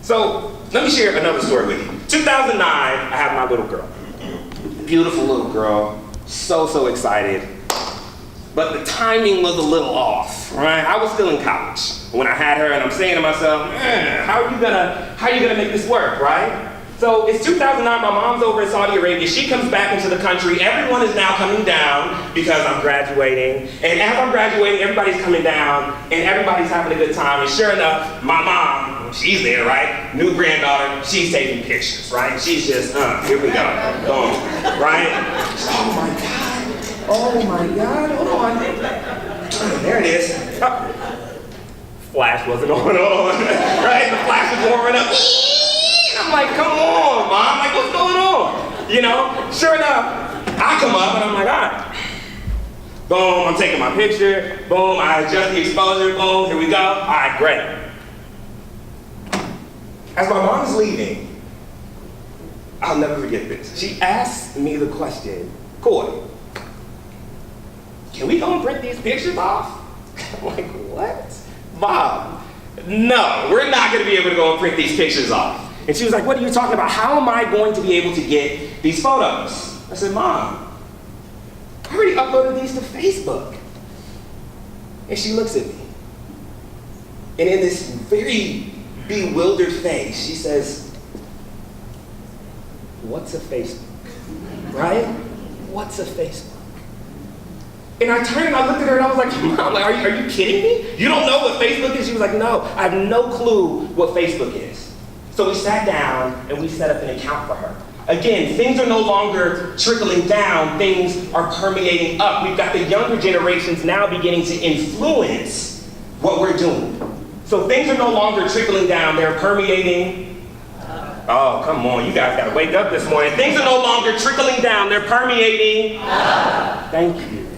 So let me share another story with you. 2009, I have my little girl. Beautiful little girl, so excited. But the timing was a little off, right? I was still in college when I had her, and I'm saying to myself, how are you gonna make this work, right? So it's 2009, my mom's over in Saudi Arabia. She comes back into the country. Everyone is now coming down because I'm graduating. And as I'm graduating, everybody's coming down and everybody's having a good time. And sure enough, my mom, she's there, right? New granddaughter, she's taking pictures, right? She's just, here we go, boom, right? Oh my God, hold on. There it is. Flash wasn't on, right? The flash was warming up. I'm like, come on, Mom, like, what's going on? You know, sure enough, I come up and I'm like, all right. Boom, I'm taking my picture. Boom, I adjust the exposure. Boom, here we go. All right, great. As my mom's leaving, I'll never forget this. She asked me the question, Koy, can we go and print these pictures off? I'm like, what? Mom, no, we're not gonna be able to go and print these pictures off. And she was like, what are you talking about? How am I going to be able to get these photos? I said, Mom, I already uploaded these to Facebook. And she looks at me. And in this very bewildered face, she says, what's a Facebook? Right? What's a Facebook? And I turned and I looked at her and I was like, Mom, like, are you kidding me? You don't know what Facebook is? She was like, no, I have no clue what Facebook is. So we sat down and we set up an account for her. Again, things are no longer trickling down, things are permeating up. We've got the younger generations now beginning to influence what we're doing. So things are no longer trickling down, they're permeating. Oh, come on, you guys gotta wake up this morning. Things are no longer trickling down, they're permeating. Thank you.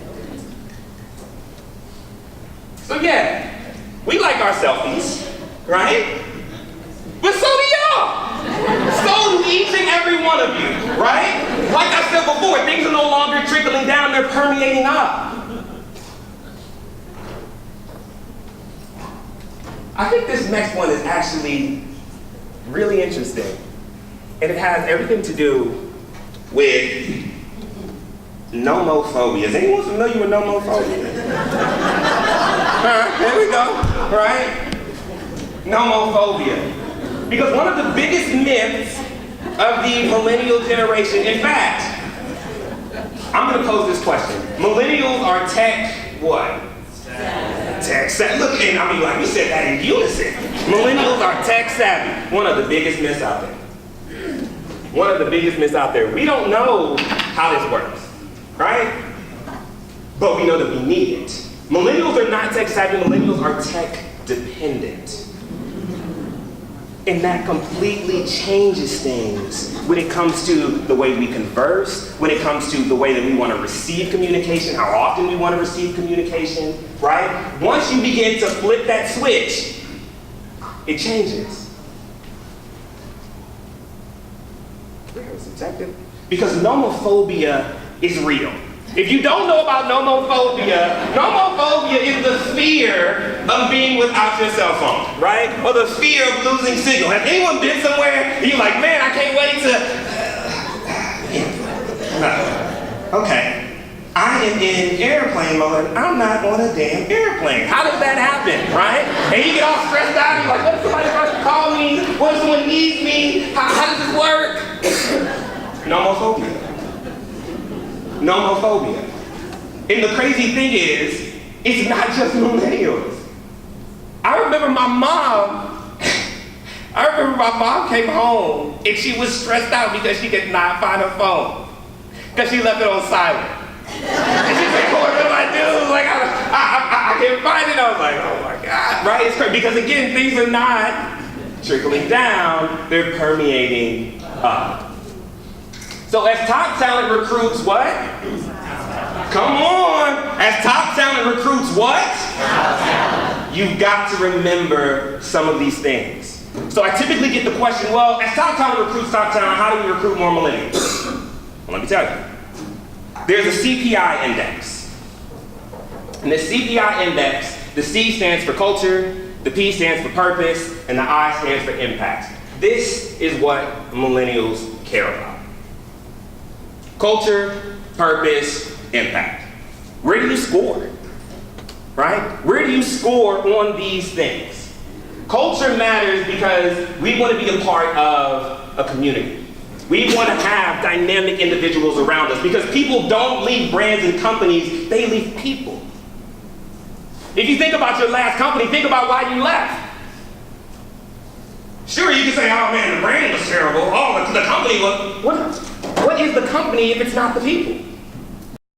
So yeah, we like our selfies, right? But so do y'all. So do each and every one of you, right? Like I said before, things are no longer trickling down, they're permeating up. I think this next one is actually really interesting. And it has everything to do with nomophobia. Is anyone familiar with nomophobia? There we go, right? Nomophobia. Because one of the biggest myths of the millennial generation, in fact, I'm gonna pose this question. Millennials are tech what? Tech savvy. Look, and I mean, like, we said that in unison. Millennials are tech savvy. One of the biggest myths out there. One of the biggest myths out there. We don't know how this works, right? But we know that we need it. Millennials are not tech savvy, millennials are tech dependent. And that completely changes things when it comes to the way we converse, when it comes to the way that we want to receive communication, how often we want to receive communication, right? Once you begin to flip that switch, it changes. Because nomophobia is real. If you don't know about nomophobia, nomophobia is the fear of being without your cell phone, right? Or the fear of losing signal. Has anyone been somewhere and you're like, man, I can't wait to... No. Okay. I am in airplane mode. I'm not on a damn airplane. How does that happen, right? And you get all stressed out. You're like, what if somebody tries to call me? What if someone needs me? How does this work? Nomophobia. Nomophobia. And the crazy thing is, it's not just millennials. I remember my mom came home and she was stressed out because she could not find her phone. Because she left it on silent. And she's like, what do I do? Like, I can't find it. I was like, oh my God, right? It's crazy. Because again, things are not trickling down, they're permeating up. So as top talent recruits what? Come on. As top talent recruits what? You've got to remember some of these things. So I typically get the question, well, as top talent recruits top talent, how do we recruit more millennials? Well, let me tell you. There's a CPI index. And the CPI index, the C stands for culture, The P stands for purpose, and the I stands for impact. This is what millennials care about. Culture, purpose, impact. Where do you score? Right? Where do you score on these things? Culture matters because we want to be a part of a community. We want to have dynamic individuals around us because people don't leave brands and companies, they leave people. If you think about your last company, think about why you left. Sure, you can say, oh man, the brand was terrible. Oh, the company was... What is the company if it's not the people?